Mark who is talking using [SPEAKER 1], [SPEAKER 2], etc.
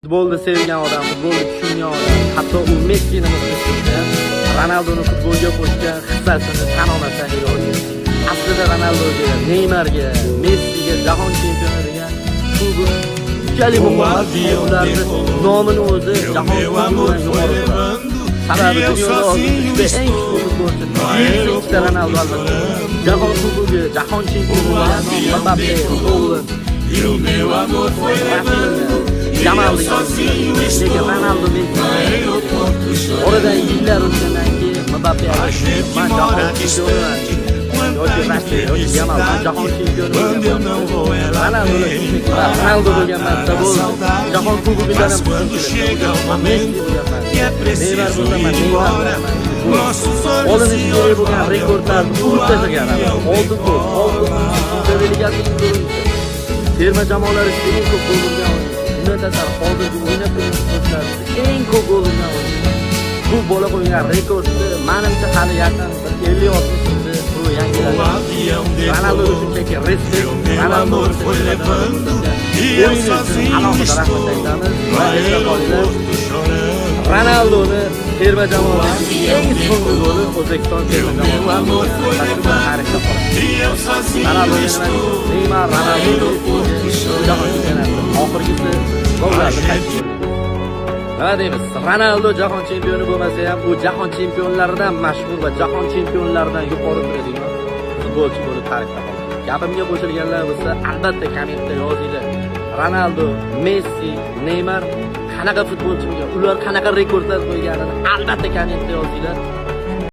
[SPEAKER 1] Futbolni sevgan odam, futbolni tushungan odam, hatto u Messini muxlislikda Ronaldoni futbolga qo'shgan hissasini tan olmasa iloji. Aslida Ronaldoga, Neymarga, Messiga, jahon chempioniga bu ikkali ularni nomini o'zi jahon futbolidan yuqori turadi. Sababi dunyoda hozirda eng kuchli futbolchi ikkita Ronaldo albatta. Jahon kubogi, jahon chempioni Mbappe, Haaland, Yamal lekin Ronaldo oradan yillar o'tgandan keyin Mbappe man jahon chempioni yoki Yamal jahon chempioni Ronaldo bo'lgan marta bu jahon kubogidan ham Neymar olinish kerak bo'lgan rekordlarni urib tashlagan oldi terma jamoalar eng ko'p gol urgan bundan hozirgi o'ynab turgan futbolchilar eng ko'p gol urgan bu bola qo'ygan rekordni menimcha hali yaqin 50-60 yilda bu yangiladi. Ronaldo shunchaki respekt, Ronaldo alohida rahmat aytamiz va esda qolinglar, Ronaldoni terma jamoadagi eng so'nggi goli O'zbekiston terma jamoasi tarixda qoladi. Neymar, Ronaldo oxirgisi gollarni qayd etdi. Nima deymiz? Ronaldo jahon chempioni bo'lmasa ham, u jahon chempionlaridan mashhur va jahon chempionlaridan yuqori turadigan futbolchi bo'lib tarixda qoladi. Gapimga qo'shilganlar bo'lsa, albatta kommentda yozinglar. Ronaldo, Messi, Neymar qanaqa futbolchi bo'lgan, ular qanaqa rekordlar qo'yganini albatta kommentda yozinglar.